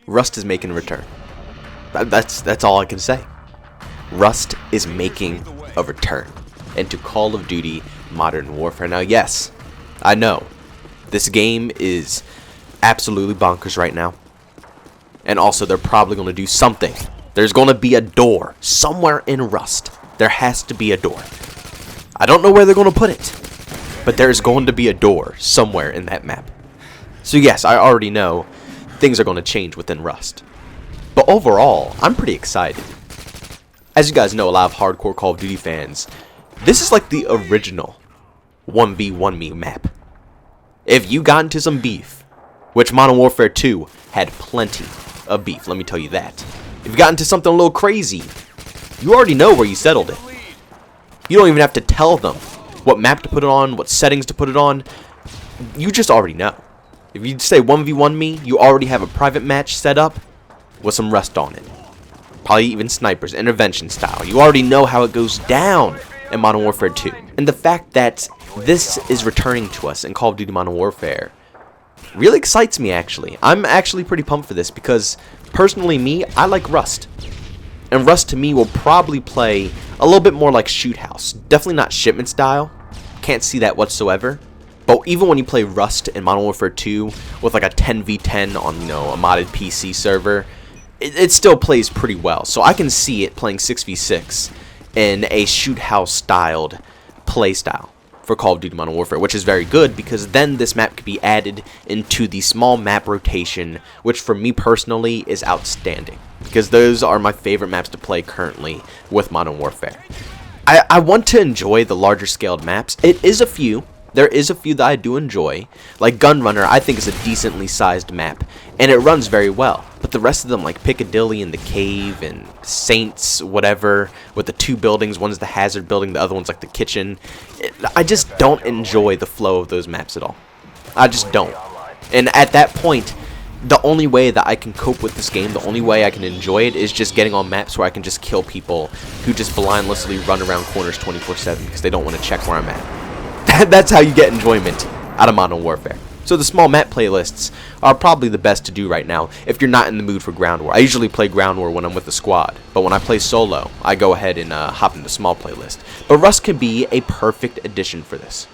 Rust is making a return. That's all I can say. Rust is making a return into Call of Duty Modern Warfare. Now, yes, I know this game is absolutely bonkers right now. And also, they're probably going to do something. There's going to be a door somewhere in Rust. There has to be a door. I don't know where they're going to put it, but there's going to be a door somewhere in that map. So yes, I already know things are going to change within Rust. But overall, I'm pretty excited. As you guys know, a lot of hardcore Call of Duty fans, this is like the original 1v1 me map. If you got into some beef, which Modern Warfare 2 had plenty of beef, let me tell you that. If you got into something a little crazy, you already know where you settled it. You don't even have to tell them what map to put it on, what settings to put it on. You just already know. If you say 1v1 me, you already have a private match set up with some Rust on it. Probably even snipers, intervention style. You already know how it goes down in Modern Warfare 2. And the fact that this is returning to us in Call of Duty Modern Warfare really excites me, actually. I'm actually pretty pumped for this because, personally me, I like Rust. And Rust to me will probably play a little bit more like Shoot House. Definitely not shipment style. Can't see that whatsoever. But even when you play Rust in Modern Warfare 2 with like a 10v10 on, a modded PC server, it still plays pretty well. So I can see it playing 6v6 in a Shoot House styled playstyle for Call of Duty Modern Warfare, which is very good because then this map could be added into the small map rotation, which for me personally is outstanding because those are my favorite maps to play currently with Modern Warfare. I want to enjoy the larger scaled maps. It is a few. There is a few that I do enjoy. Like Gunrunner, I think is a decently sized map, and it runs very well. But the rest of them, like Piccadilly and the Cave and Saints, whatever, with the two buildings, one's the hazard building, the other one's like the kitchen. I just don't enjoy the flow of those maps at all. I just don't. And at that point, the only way that I can cope with this game, the only way I can enjoy it is just getting on maps where I can just kill people who just blindlessly run around corners 24/7 because they don't want to check where I'm at. That's how you get enjoyment out of Modern Warfare. So the small map playlists are probably the best to do right now if you're not in the mood for Ground War. I usually play Ground War when I'm with the squad, but when I play solo, I go ahead and hop into small playlist. But Rust can be a perfect addition for this.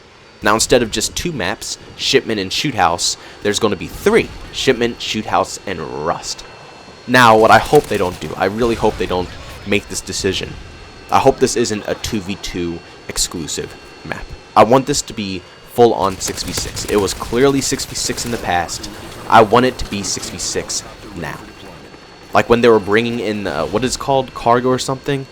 Now instead of just 2 maps, Shipment and Shoot House, there's going to be 3, Shipment, Shoot House, and Rust. Now what I hope they don't do, I really hope they don't make this decision. I hope this isn't a 2v2 exclusive map. I want this to be full on 6v6. It was clearly 6v6 in the past. I want it to be 6v6 now. Like when they were bringing in, what is it called? Cargo or something?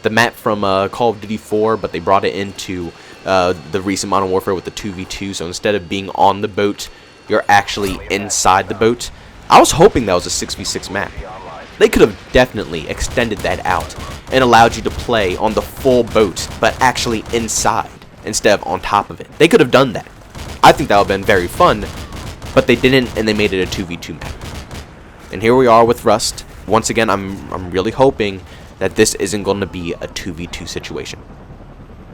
The map from Call of Duty 4, but they brought it into the recent Modern Warfare with the 2v2. So instead of being on the boat, you're actually inside the boat. I was hoping that was a 6v6 map. They could have definitely extended that out and allowed you to play on the full boat, but actually inside instead of on top of it. They could have done that. I think that would have been very fun, but they didn't, and they made it a 2v2 map. And here we are with Rust. Once again, I'm really hoping that this isn't going to be a 2v2 situation.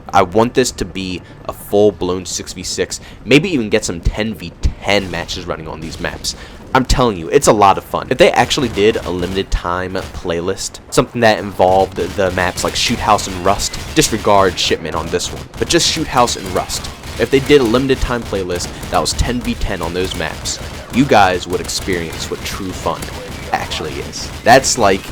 I want this to be a full-blown 6v6, maybe even get some 10v10 matches running on these maps. I'm telling you, it's a lot of fun. If they actually did a limited time playlist, something that involved the maps like Shoot House and Rust, disregard Shipment on this one, but just Shoot House and Rust. If they did a limited time playlist that was 10v10 on those maps, you guys would experience what true fun actually is. That's like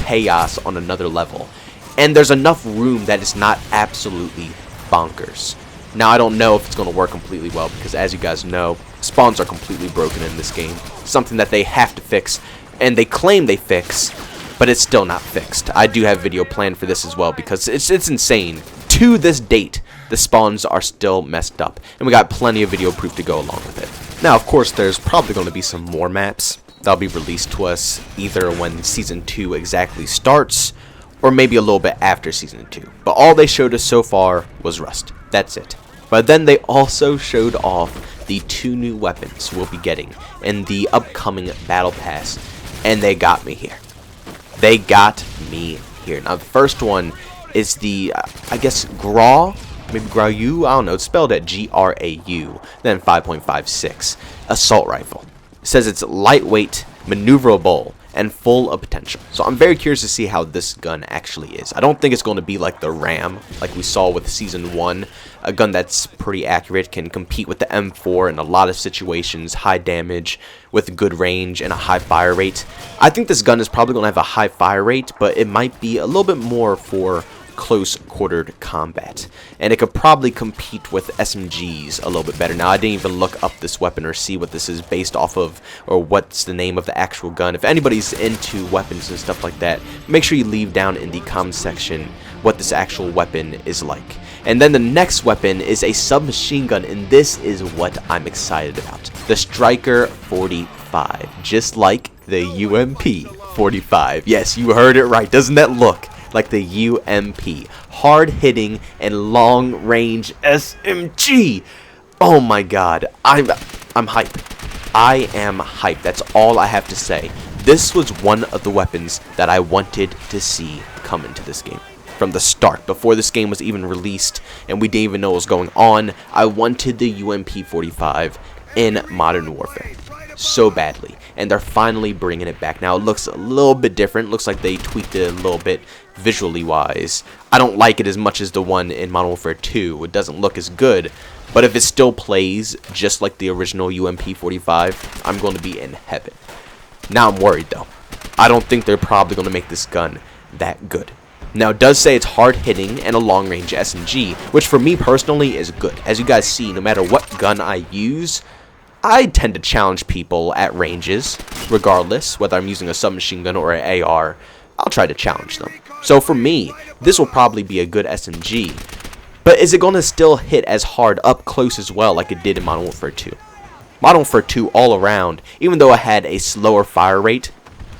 chaos on another level. And there's enough room that it's not absolutely bonkers. Now, I don't know if it's going to work completely well because, as you guys know, spawns are completely broken in this game. Something that they have to fix, and they claim they fix, but it's still not fixed. I do have a video planned for this as well because it's insane. To this date, the spawns are still messed up, and we got plenty of video proof to go along with it. Now, of course, there's probably going to be some more maps that'll be released to us either when Season 2 exactly starts, or maybe a little bit after Season 2. But all they showed us so far was Rust. That's it. But then they also showed off the 2 new weapons we'll be getting in the upcoming Battle Pass, and they got me here. They got me here. Now, the first one is the, I guess, Grau, maybe Grau, I don't know, it's spelled at Grau, then 5.56 assault rifle. It says it's lightweight, maneuverable, and full of potential. So I'm very curious to see how this gun actually is. I don't think it's going to be like the Ram, like we saw with Season 1. A gun that's pretty accurate, can compete with the M4 in a lot of situations, high damage, with good range, and a high fire rate. I think this gun is probably going to have a high fire rate, but it might be a little bit more for close quartered combat, and it could probably compete with SMGs a little bit better. Now, I didn't even look up this weapon or see what this is based off of, or what's the name of the actual gun. If anybody's into weapons and stuff like that, make sure you leave down in the comment section what this actual weapon is like. And then the next weapon is a submachine gun, and this is what I'm excited about. The Striker 45, just like the UMP 45. Yes, you heard it right. Doesn't that look like the UMP? Hard-hitting and long-range SMG. Oh my god, I'm hyped. I am hyped. That's all I have to say. This was one of the weapons that I wanted to see come into this game. From the start, before this game was even released and we didn't even know what was going on, I wanted the UMP 45 in Modern Warfare so badly, and they're finally bringing it back. Now it looks a little bit different. Looks like they tweaked it a little bit visually wise. I don't like it as much as the one in Modern Warfare 2. It doesn't look as good, but if it still plays just like the original UMP 45, I'm going to be in heaven. Now I'm worried though. I don't think they're probably going to make this gun that good. Now, it does say it's hard-hitting and a long-range SMG, which for me personally is good. As you guys see, no matter what gun I use, I tend to challenge people at ranges, regardless, whether I'm using a submachine gun or an AR, I'll try to challenge them. So for me, this will probably be a good SMG, but is it going to still hit as hard up close as well like it did in Modern Warfare 2? Modern Warfare 2 all around, even though it had a slower fire rate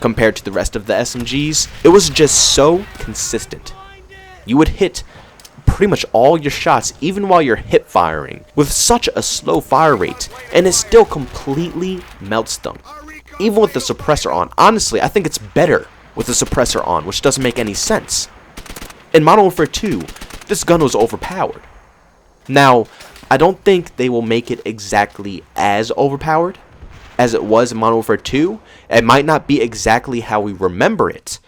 compared to the rest of the SMGs, it was just so consistent. You would hit pretty much all your shots, even while you're hip firing, with such a slow fire rate, and it still completely melts them. Even with the suppressor on. Honestly, I think it's better with the suppressor on, which doesn't make any sense. In Modern Warfare 2, this gun was overpowered. Now, I don't think they will make it exactly as overpowered as it was in Modern Warfare 2. It might not be exactly how we remember it,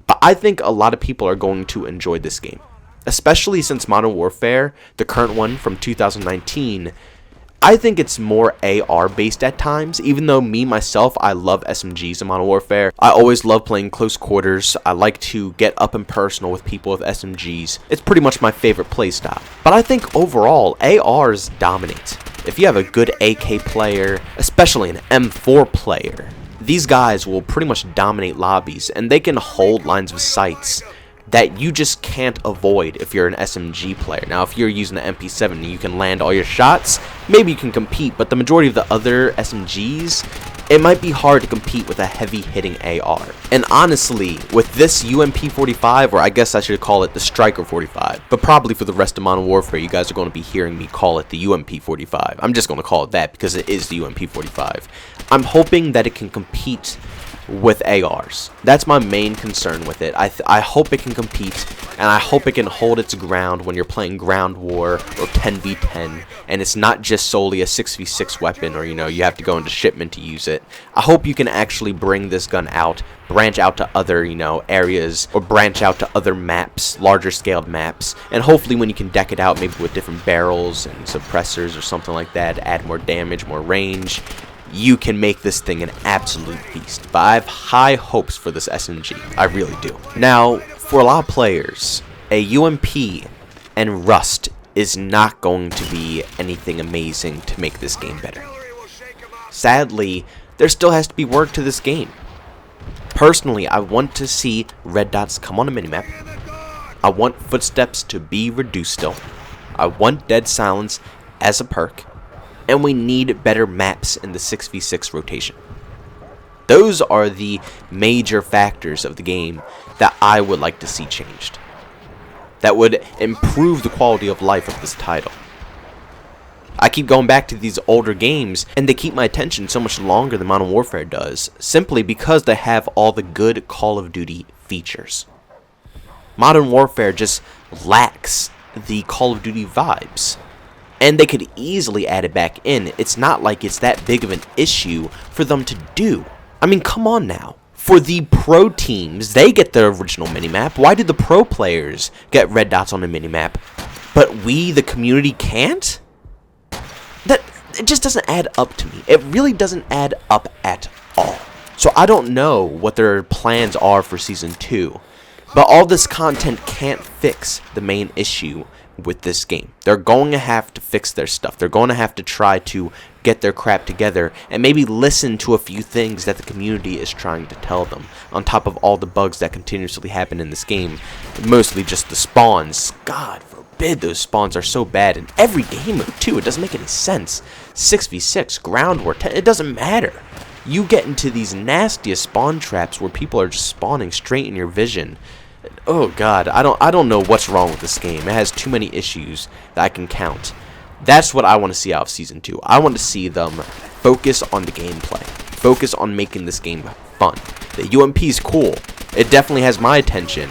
but I think a lot of people are going to enjoy this game. Especially since Modern Warfare, the current one from 2019, I think it's more AR based at times. Even though me, myself, I love SMGs in Modern Warfare. I always love playing close quarters. I like to get up and personal with people with SMGs. It's pretty much my favorite playstyle. But I think overall, ARs dominate. If you have a good AK player, especially an M4 player, these guys will pretty much dominate lobbies, and they can hold lines of sights that you just can't avoid if you're an SMG player. Now, if you're using the MP7 and you can land all your shots, maybe you can compete, but the majority of the other SMGs, it might be hard to compete with a heavy-hitting AR. And honestly, with this UMP 45, or I guess I should call it the Striker 45, but probably for the rest of Modern Warfare, you guys are going to be hearing me call it the UMP 45. I'm just going to call it that because it is the UMP 45. I'm hoping that it can compete with ARs. That's my main concern with it. I hope it can compete, and I hope it can hold its ground when you're playing ground war or 10v10, and it's not just solely a 6v6 weapon, or you have to go into shipment to use it. I hope you can actually bring this gun out, branch out to other areas, or branch out to other maps, larger scaled maps, and hopefully when you can deck it out maybe with different barrels and suppressors or something like that, add more damage, more range, you can make this thing an absolute beast. But I have high hopes for this SMG. I really do. Now, for a lot of players, a UMP and Rust is not going to be anything amazing to make this game better. Sadly, there still has to be work to this game. Personally, I want to see red dots come on a minimap. I want footsteps to be reduced still. I want dead silence as a perk. And we need better maps in the 6v6 rotation. Those are the major factors of the game that I would like to see changed. That would improve the quality of life of this title. I keep going back to these older games, and they keep my attention so much longer than Modern Warfare does, simply because they have all the good Call of Duty features. Modern Warfare just lacks the Call of Duty vibes. And they could easily add it back in. It's not like it's that big of an issue for them to do. I mean, come on now. For the pro teams, they get the original minimap. Why do the pro players get red dots on the minimap, but we, the community, can't? It just doesn't add up to me. It really doesn't add up at all. So I don't know what their plans are for Season 2. But all this content can't fix the main issue with this game. They're going to have to fix their stuff. They're going to have to try to get their crap together and maybe listen to a few things that the community is trying to tell them. On top of all the bugs that continuously happen in this game. Mostly just the spawns. God forbid those spawns are so bad in every game mode too. It doesn't make any sense. 6v6, ground war, it doesn't matter. You get into these nastiest spawn traps where people are just spawning straight in your vision. Oh god, I don't know what's wrong with this game. It has too many issues that I can count. That's what I want to see out of Season 2. I want to see them focus on the gameplay. Focus on making this game fun. The UMP is cool. It definitely has my attention.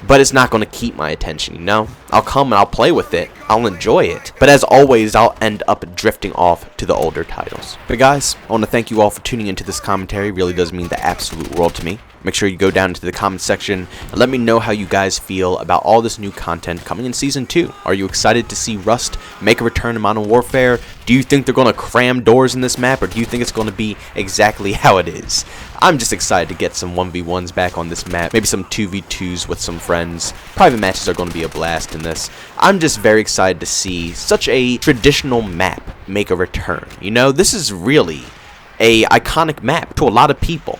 But it's not going to keep my attention, you know? I'll come and I'll play with it. I'll enjoy it. But as always, I'll end up drifting off to the older titles. But guys, I want to thank you all for tuning into this commentary. It really does mean the absolute world to me. Make sure you go down into the comment section and let me know how you guys feel about all this new content coming in Season 2. Are you excited to see Rust make a return in Modern Warfare? Do you think they're going to cram doors in this map, or do you think it's going to be exactly how it is? I'm just excited to get some 1v1s back on this map, maybe some 2v2s with some friends. Private matches are going to be a blast in this. I'm just very excited to see such a traditional map make a return. You know, this is really a iconic map to a lot of people.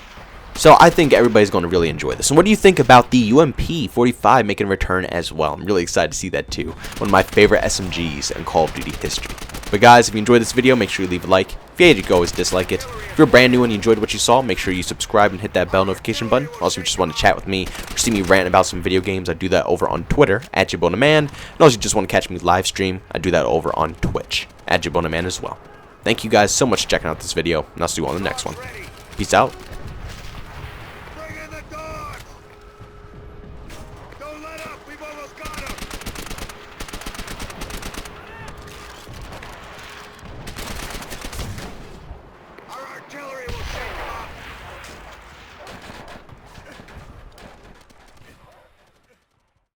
So I think everybody's going to really enjoy this. And what do you think about the UMP 45 making a return as well? I'm really excited to see that too. One of my favorite SMGs in Call of Duty history. But guys, if you enjoyed this video, make sure you leave a like. If you hate it, you can always dislike it. If you're brand new and you enjoyed what you saw, make sure you subscribe and hit that bell notification button. Also, if you just want to chat with me or see me rant about some video games, I do that over on Twitter, @JbowenDaMan. And also, if you just want to catch me live stream, I do that over on Twitch, @JbowenDaMan as well. Thank you guys so much for checking out this video, and I'll see you on the next one. Peace out.